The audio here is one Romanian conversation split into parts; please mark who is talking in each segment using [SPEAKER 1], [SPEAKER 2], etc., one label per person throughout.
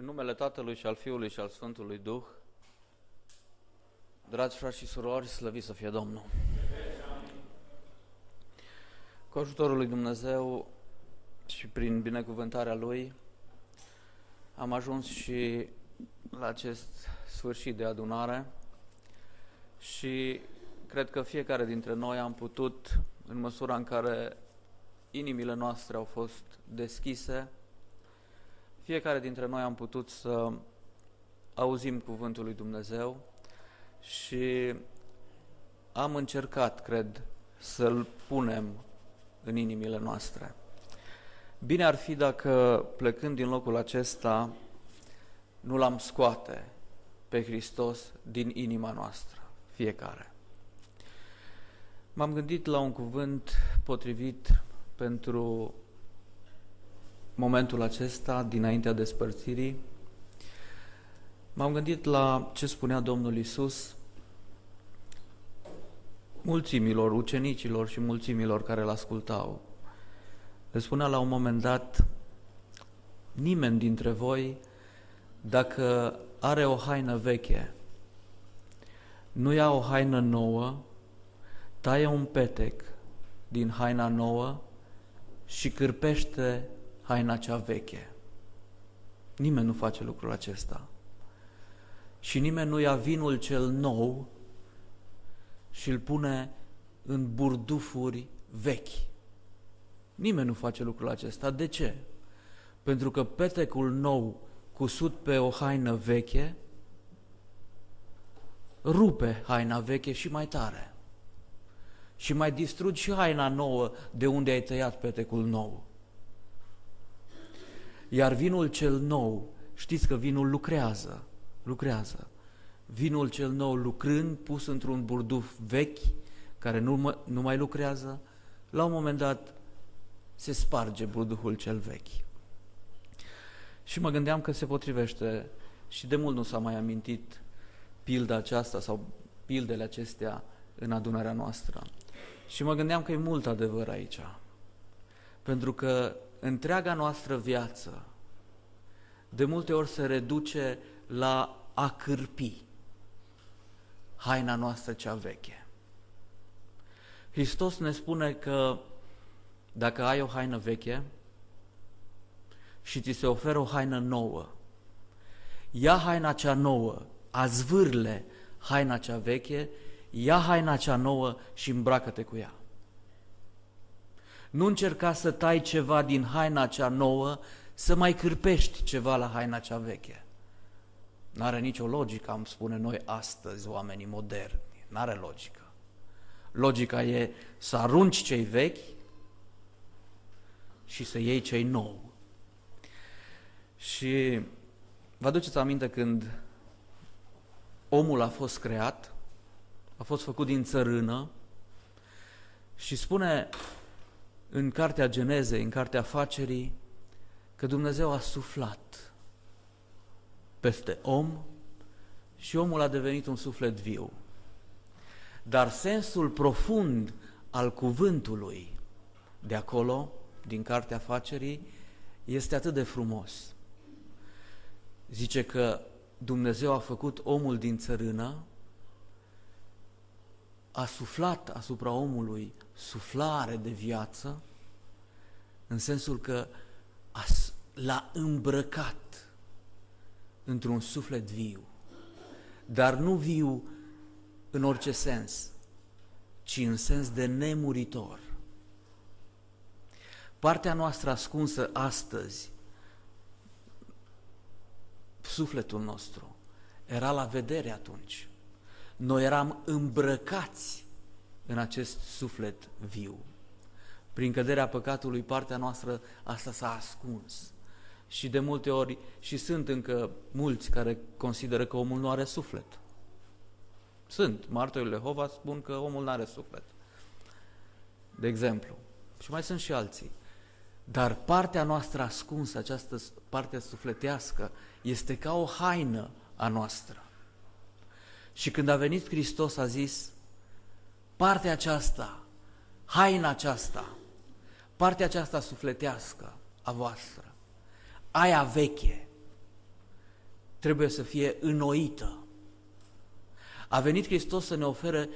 [SPEAKER 1] În numele Tatălui și al Fiului și al Sfântului Duh, dragi frați și surori, slăvit să fie Domnul! Cu ajutorul lui Dumnezeu și prin binecuvântarea Lui am ajuns și la acest sfârșit de adunare și cred că fiecare dintre noi am putut, în măsura în care inimile noastre au fost deschise, fiecare dintre noi am putut să auzim cuvântul lui Dumnezeu și am încercat, cred, să-l punem în inimile noastre. Bine ar fi dacă, plecând din locul acesta, nu l-am scoate pe Hristos din inima noastră, fiecare. M-am gândit la un cuvânt potrivit pentru momentul acesta, dinaintea despărțirii. M-am gândit la ce spunea Domnul Iisus mulțimilor, ucenicilor și mulțimilor care l-ascultau. Le spunea la un moment dat: nimeni dintre voi, dacă are o haină veche, nu ia o haină nouă, taie un petec din haina nouă și cârpește haina cea veche. Nimeni nu face lucrul acesta. Și nimeni nu ia vinul cel nou și îl pune în burdufuri vechi. Nimeni nu face lucrul acesta. De ce? Pentru că petecul nou cusut pe o haină veche rupe haina veche și mai tare. Și mai distrugi și haina nouă de unde ai tăiat petecul nou. Iar vinul cel nou, știți că vinul lucrează. Vinul cel nou lucrând, pus într-un burduf vechi, care nu mai lucrează, la un moment dat se sparge burduful cel vechi. Și mă gândeam că se potrivește, și de mult nu s-a mai amintit pilda aceasta sau pildele acestea în adunarea noastră. Și mă gândeam că e mult adevăr aici. Pentru că întreaga noastră viață de multe ori se reduce la a cârpi haina noastră cea veche. Hristos ne spune că dacă ai o haină veche și ți se oferă o haină nouă, ia haina cea nouă, azvârle haina cea veche, ia haina cea nouă și îmbracă-te cu ea. Nu încerca să tai ceva din haina cea nouă, să mai cârpești ceva la haina cea veche. N-are nicio logică, am spune noi astăzi, oamenii moderni. N-are logică. Logica e să arunci cei vechi și să iei cei nou. Și vă aduceți aminte când omul a fost creat, a fost făcut din țărână și spune în cartea Genezei, în cartea Facerii, că Dumnezeu a suflat peste om și omul a devenit un suflet viu. Dar sensul profund al cuvântului de acolo, din cartea Facerii, este atât de frumos. Zice că Dumnezeu a făcut omul din țărână, a suflat asupra omului suflare de viață, în sensul că l-a îmbrăcat într-un suflet viu, dar nu viu în orice sens, ci în sens de nemuritor. Partea noastră ascunsă astăzi, sufletul nostru, era la vedere atunci. Noi eram îmbrăcați în acest suflet viu. Prin căderea păcatului, partea noastră asta s-a ascuns. Și de multe ori, și sunt încă mulți care consideră că omul nu are suflet. Sunt. Martorii Jehova spun că omul nu are suflet. De exemplu. Și mai sunt și alții. Dar partea noastră ascunsă, această parte sufletească, este ca o haină a noastră. Și când a venit Hristos a zis: partea aceasta, haina aceasta, partea aceasta sufletească a voastră, aia veche, trebuie să fie înnoită. A venit Hristos să ne ofere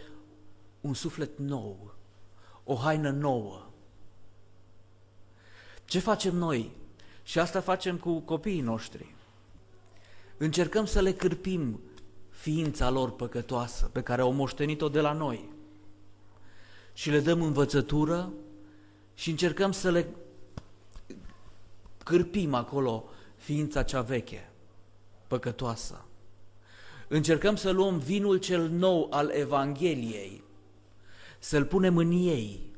[SPEAKER 1] un suflet nou, o haină nouă. Ce facem noi? Și asta facem cu copiii noștri. Încercăm să le cârpim ființa lor păcătoasă, pe care au moștenit-o de la noi. Și le dăm învățătură și încercăm să le cârpim acolo ființa cea veche, păcătoasă. Încercăm să luăm vinul cel nou al Evangheliei, să-l punem în ei,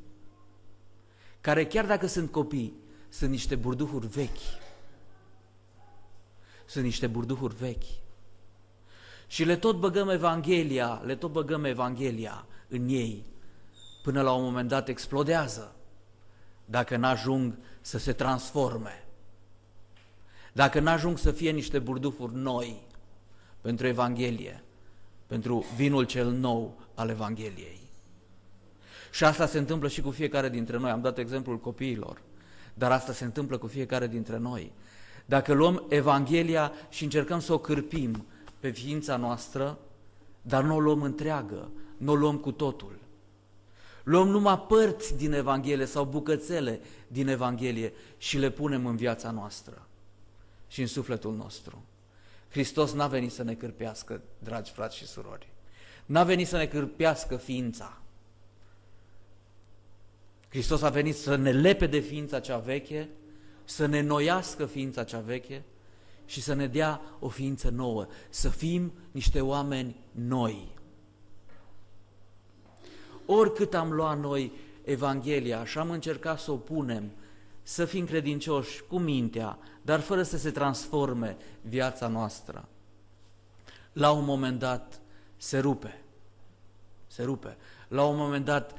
[SPEAKER 1] care chiar dacă sunt copii, sunt niște burduhuri vechi. Sunt niște burduhuri vechi. Și le tot băgăm Evanghelia în ei, până la un moment dat explodează, dacă n-ajung să se transforme, dacă n-ajung să fie niște burduhuri noi pentru Evanghelie, pentru vinul cel nou al Evangheliei. Și asta se întâmplă și cu fiecare dintre noi. Am dat exemplul copiilor, dar asta se întâmplă cu fiecare dintre noi. Dacă luăm Evanghelia și încercăm să o cârpim pe ființa noastră, dar nu o luăm întreagă, nu o luăm cu totul. Luăm numai părți din Evanghelie sau bucățele din Evanghelie și le punem în viața noastră și în sufletul nostru. Hristos n-a venit să ne cârpească, dragi frați și surori. N-a venit să ne cârpească ființa. Hristos a venit să ne lepe de ființa cea veche, să ne noiască ființa cea veche și să ne dea o ființă nouă, să fim niște oameni noi. Oricât am luat noi Evanghelia și am încercat să o punem, să fim credincioși cu mintea, dar fără să se transforme viața noastră, la un moment dat se rupe. La un moment dat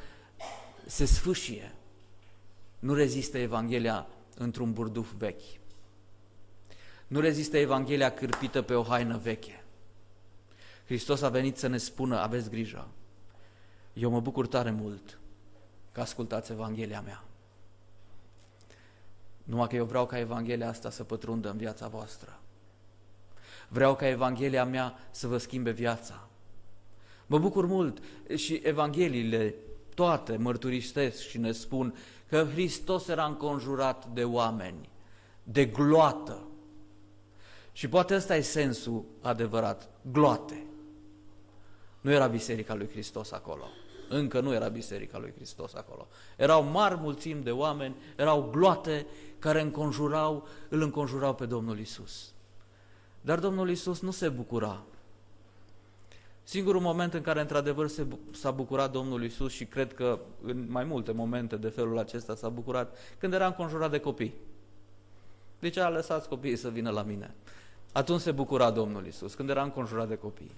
[SPEAKER 1] se sfâșie. Nu rezistă Evanghelia într-un burduf vechi. Nu rezistă Evanghelia cârpită pe o haină veche. Hristos a venit să ne spună, aveți grijă, eu mă bucur tare mult că ascultați Evanghelia mea. Numai că eu vreau ca Evanghelia asta să pătrundă în viața voastră. Vreau ca Evanghelia mea să vă schimbe viața. Mă bucur mult și Evangheliile toate mărturisesc și ne spun că Hristos era înconjurat de oameni, de gloată. Și poate ăsta e sensul adevărat, gloate. Nu era Biserica lui Hristos acolo. Încă nu era Biserica lui Hristos acolo. Erau mari mulțimi de oameni, erau gloate care îl înconjurau pe Domnul Iisus. Dar Domnul Iisus nu se bucura. Singurul moment în care într-adevăr s-a bucurat Domnul Iisus, și cred că în mai multe momente de felul acesta s-a bucurat, când era înconjurat de copii. Zicea, lăsați copiii să vină la mine. Atunci se bucura Domnul Iisus, când era înconjurat de copii.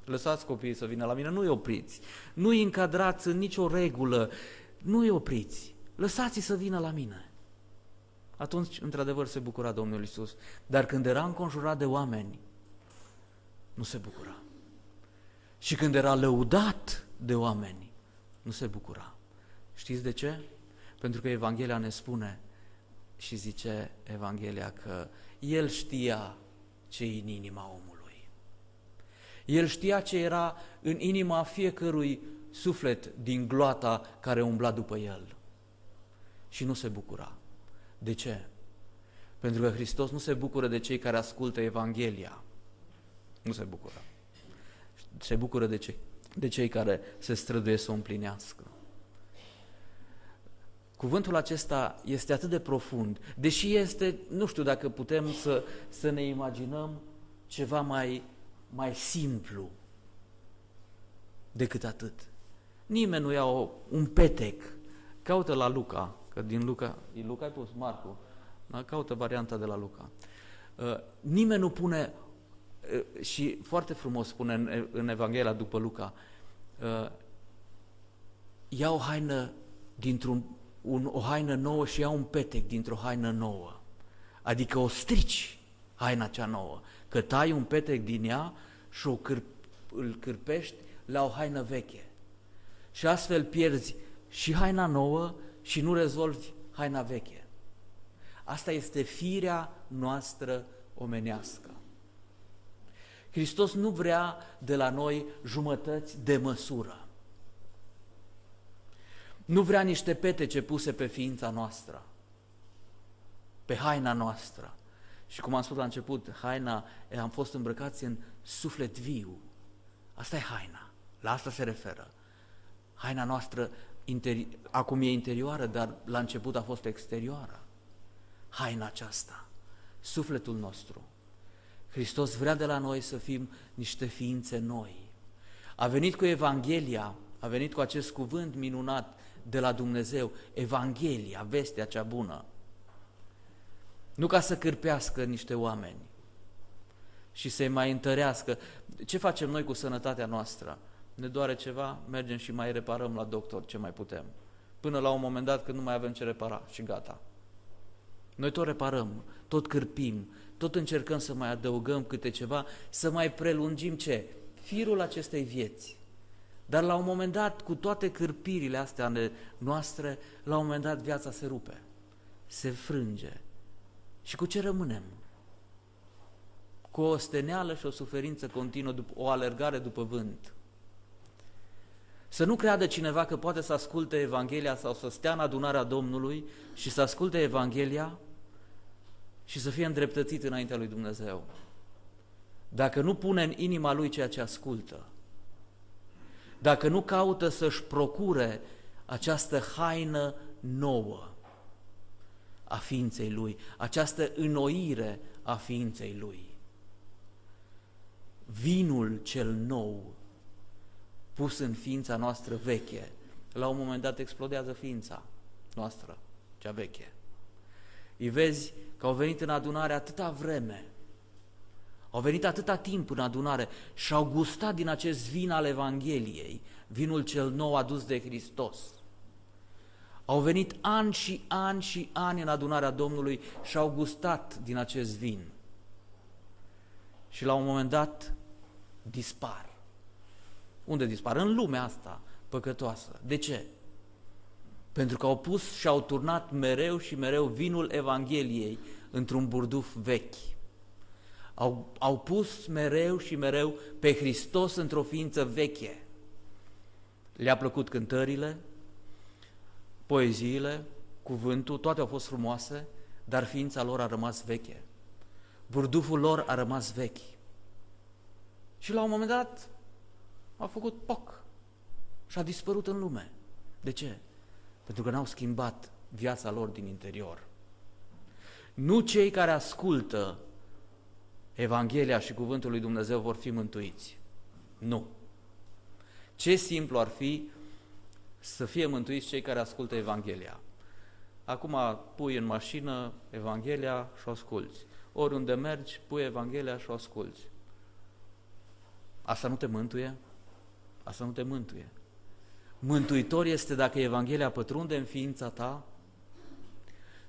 [SPEAKER 1] Lăsați copiii să vină la mine, nu-i opriți, nu-i încadrați în nicio regulă, nu-i opriți, lăsați-i să vină la mine. Atunci, într-adevăr, se bucura Domnul Iisus. Dar când era înconjurat de oameni, nu se bucura. Și când era lăudat de oameni, nu se bucura. Știți de ce? Pentru că Evanghelia ne spune și zice Evanghelia că El știa ce e în inima omului. El știa ce era în inima fiecărui suflet din gloata care umbla după El. Și nu se bucura. De ce? Pentru că Hristos nu se bucură de cei care ascultă Evanghelia. Nu se bucură. Se bucură de cei care se străduie să o împlinească. Cuvântul acesta este atât de profund, deși este, nu știu dacă putem să ne imaginăm ceva mai simplu decât atât. Nimeni nu ia un petec, caută la Luca, că din Luca ai pus Marcu, da? Caută varianta de la Luca. Nimeni nu pune, și foarte frumos spune în Evanghelia după Luca, ia o haină o haină nouă și ia un petec dintr-o haină nouă. Adică o strici haina cea nouă, că tai un petec din ea și îl cârpești la o haină veche. Și astfel pierzi și haina nouă și nu rezolvi haina veche. Asta este firea noastră omenească. Hristos nu vrea de la noi jumătăți de măsură. Nu vrea niște petece puse pe ființa noastră, pe haina noastră. Și cum am spus la început, haina, am fost îmbrăcați în suflet viu. Asta e haina, la asta se referă. Haina noastră acum e interioară, dar la început a fost exterioară. Haina aceasta, sufletul nostru. Hristos vrea de la noi să fim niște ființe noi. A venit cu Evanghelia, a venit cu acest cuvânt minunat de la Dumnezeu, Evanghelia, vestea cea bună. Nu ca să cârpească niște oameni și să-i mai întărească. Ce facem noi cu sănătatea noastră? Ne doare ceva, mergem și mai reparăm la doctor ce mai putem. Până la un moment dat când nu mai avem ce repara și gata. Noi tot reparăm, tot cârpim, tot încercăm să mai adăugăm câte ceva, să mai prelungim ce? Firul acestei vieți. Dar la un moment dat, cu toate cârpirile astea ale noastre, la un moment dat viața se rupe, se frânge. Și cu ce rămânem? Cu o osteneală și o suferință continuă, o alergare după vânt. Să nu creadă cineva că poate să asculte Evanghelia sau să stea în adunarea Domnului și să asculte Evanghelia și să fie îndreptățit înaintea lui Dumnezeu. Dacă nu pune în inima lui ceea ce ascultă, dacă nu caută să-și procure această haină nouă a ființei lui, această înnoire a ființei lui, vinul cel nou pus în ființa noastră veche, la un moment dat explodează ființa noastră, cea veche. Îi vezi că au venit în adunare atâta vreme, au venit atâta timp în adunare și au gustat din acest vin al Evangheliei, vinul cel nou adus de Hristos. Au venit ani și ani și ani în adunarea Domnului și au gustat din acest vin. Și la un moment dat dispar. Unde dispar? În lumea asta păcătoasă. De ce? Pentru că au pus și au turnat mereu și mereu vinul Evangheliei într-un burduf vechi. Au pus mereu și mereu pe Hristos într-o ființă veche. Le-a plăcut cântările, poeziile, cuvântul, toate au fost frumoase, dar ființa lor a rămas veche. Burduful lor a rămas vechi. Și la un moment dat a făcut poc și a dispărut în lume. De ce? Pentru că n-au schimbat viața lor din interior. Nu cei care ascultă Evanghelia și cuvântul lui Dumnezeu vor fi mântuiți. Nu. Ce simplu ar fi să fie mântuiți cei care ascultă Evanghelia. Acum pui în mașină Evanghelia și o asculți. Oriunde mergi, pui Evanghelia și o asculți. Asta nu te mântuie? Asta nu te mântuie. Mântuitor este dacă Evanghelia pătrunde în ființa ta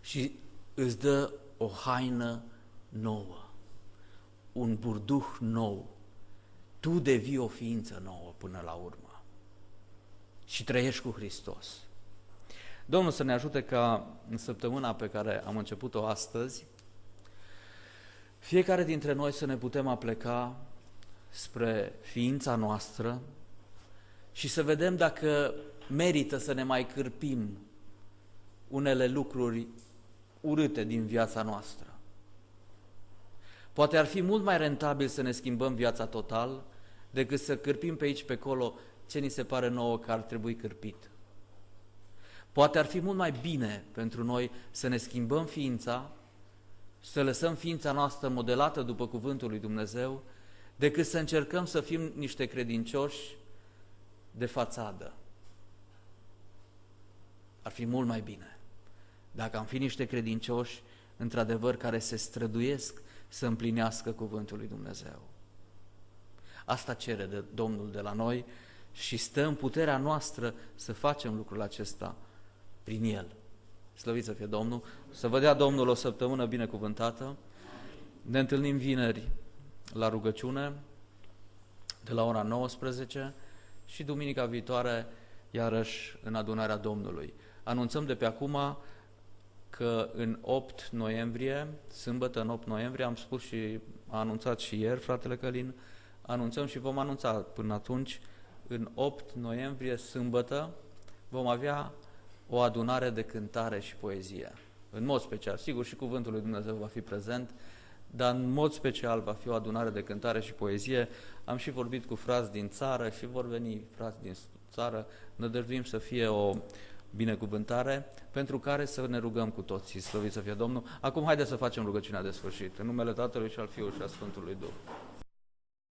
[SPEAKER 1] și îți dă o haină nouă, un burduh nou. Tu devii o ființă nouă până la urmă și trăiești cu Hristos. Domnul să ne ajute ca în săptămâna pe care am început-o astăzi, fiecare dintre noi să ne putem apleca spre ființa noastră și să vedem dacă merită să ne mai cârpim unele lucruri urâte din viața noastră. Poate ar fi mult mai rentabil să ne schimbăm viața total decât să cârpim pe aici, pe acolo, ce ni se pare nouă că ar trebui cârpit. Poate ar fi mult mai bine pentru noi să ne schimbăm ființa, să lăsăm ființa noastră modelată după cuvântul lui Dumnezeu, decât să încercăm să fim niște credincioși de fațadă. Ar fi mult mai bine dacă am fi niște credincioși, într-adevăr, care se străduiesc să împlinească cuvântul lui Dumnezeu. Asta cere de Domnul de la noi și stă în puterea noastră să facem lucrul acesta prin El. Slăvit să fie Domnul, să vă dea Domnul o săptămână binecuvântată. Ne întâlnim vineri la rugăciune de la ora 19 și duminica viitoare iarăși în adunarea Domnului. Anunțăm de pe acum că în 8 noiembrie, sâmbătă în 8 noiembrie, am spus și a anunțat și ieri fratele Călin, anunțăm și vom anunța până atunci, în 8 noiembrie, sâmbătă, vom avea o adunare de cântare și poezie. În mod special, sigur și Cuvântul lui Dumnezeu va fi prezent, dar în mod special va fi o adunare de cântare și poezie. Am și vorbit cu frați din țară și vor veni frați din țară. Nădăjduim să fie o binecuvântare pentru care să ne rugăm cu toții. Slăvit să fie Domnul. Acum haideți să facem rugăciunea de sfârșit. În numele Tatălui și al Fiului și al Sfântului Duh.